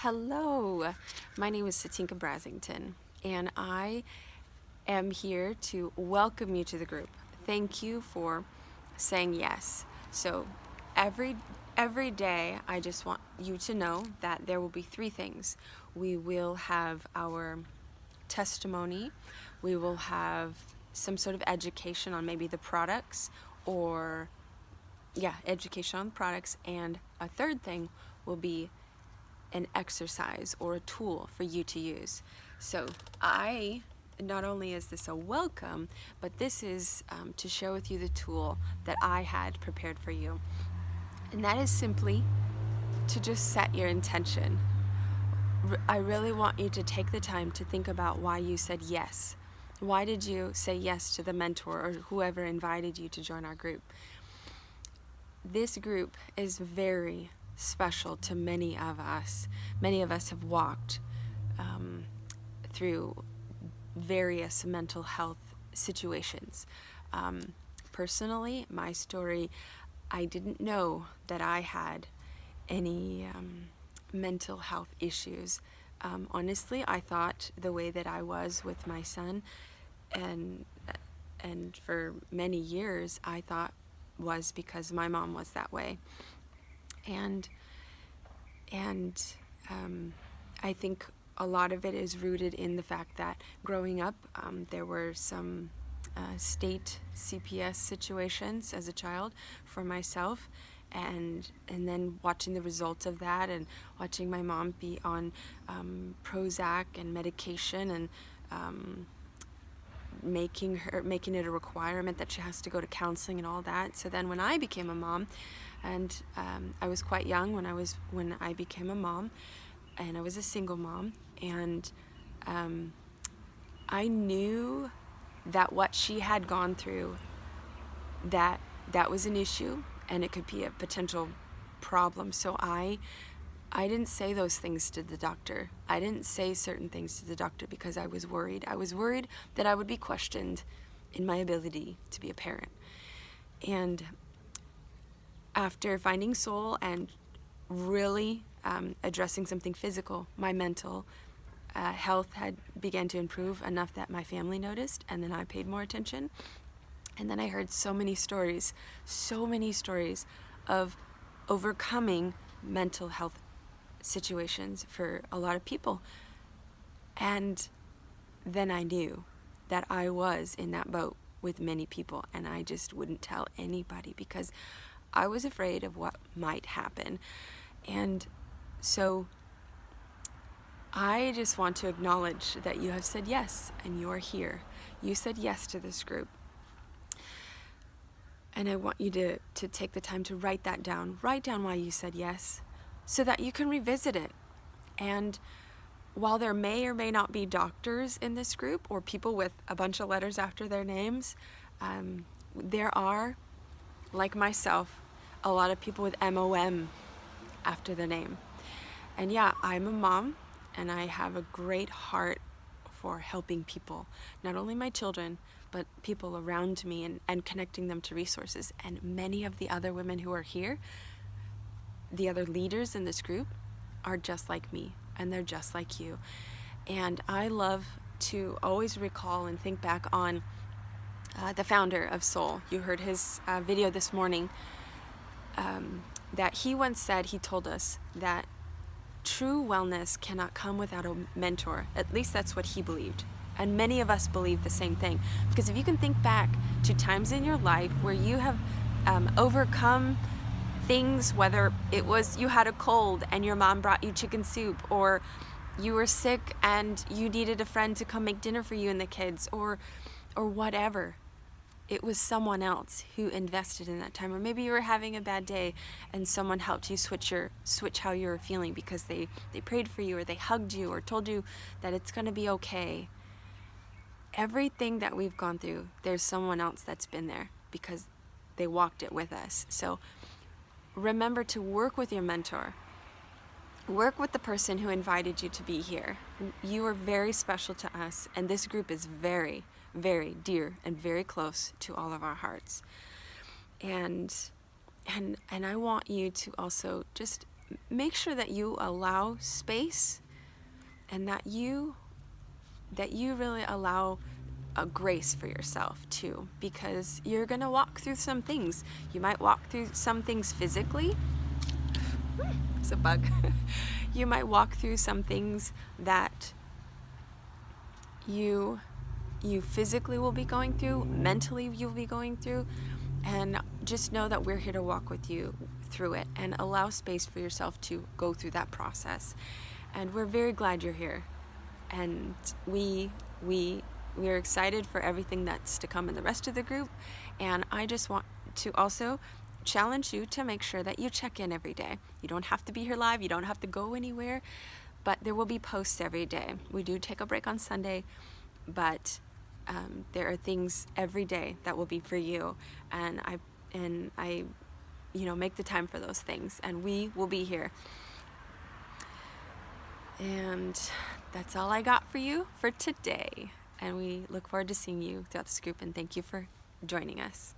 Hello, my name is Satinka Brasington, and I am here to welcome you to the group. Thank you for saying yes. So every day, I just want you to know that there will be three things. We will have our testimony, we will have some sort of education on maybe the products or education on the products, and a third thing will be an exercise or a tool for you to use. So not only is this a welcome, but this is to share with you the tool that I had prepared for you. And that is simply to just set your intention. I really want you to take the time to think about why you said yes. Why did you say yes to the mentor or whoever invited you to join our group? This group is very special to many of us. Many of us have walked through various mental health situations. Personally, my story, I didn't know that I had any mental health issues. Honestly, I thought the way that I was with my son, and for many years, I thought was because my mom was that way. And I think a lot of it is rooted in the fact that growing up, there were some state CPS situations as a child for myself, and then watching the results of that, and watching my mom be on Prozac and medication, and making it a requirement that she has to go to counseling and all that. So then when I became a mom, and I was quite young when I became a mom, and I was a single mom, and I knew that what she had gone through, that was an issue and it could be a potential problem. So I didn't say those things to the doctor. I didn't say certain things to the doctor because I was worried. I was worried that I would be questioned in my ability to be a parent. And after finding Soul and really addressing something physical, my mental health had began to improve enough that my family noticed, and then I paid more attention. And then I heard so many stories of overcoming mental health situations for a lot of people. And then I knew that I was in that boat with many people, and I just wouldn't tell anybody because I was afraid of what might happen. And so I just want to acknowledge that you have said yes, and you are here. You said yes to this group. And I want you to take the time to write that down. Write down why you said yes, so that you can revisit it. And while there may or may not be doctors in this group or people with a bunch of letters after their names, there are, like myself, a lot of people with MOM after their name. And yeah, I'm a mom, and I have a great heart for helping people, not only my children, but people around me, and connecting them to resources. And many of the other women who are here, the other leaders in this group, are just like me, and they're just like you. And I love to always recall and think back on the founder of Soul. You heard his video this morning, that he once said, he told us that true wellness cannot come without a mentor. At least that's what he believed. And many of us believe the same thing. Because if you can think back to times in your life where you have overcome things, whether it was you had a cold and your mom brought you chicken soup, or you were sick and you needed a friend to come make dinner for you and the kids, or whatever. It was someone else who invested in that time. Or maybe you were having a bad day and someone helped you switch how you were feeling because they prayed for you, or they hugged you, or told you that it's going to be okay. Everything that we've gone through, there's someone else that's been there because they walked it with us. So remember to work with your mentor. Work with the person who invited you to be here. You are very special to us, and this group is very, very dear and very close to all of our hearts. And I want you to also just make sure that you allow space, and that you really allow a grace for yourself too, because you're gonna walk through some things. You might walk through some things physically. It's a bug. You might walk through some things that you physically will be going through, mentally you'll be going through, and just know that we're here to walk with you through it, and allow space for yourself to go through that process. And we're very glad you're here, and we're excited for everything that's to come in the rest of the group. And I just want to also challenge you to make sure that you check in every day. You don't have to be here live, you don't have to go anywhere, but there will be posts every day. We do take a break on Sunday, but there are things every day that will be for you, and I make the time for those things, and we will be here. And that's all I got for you for today, and we look forward to seeing you throughout this group, and thank you for joining us.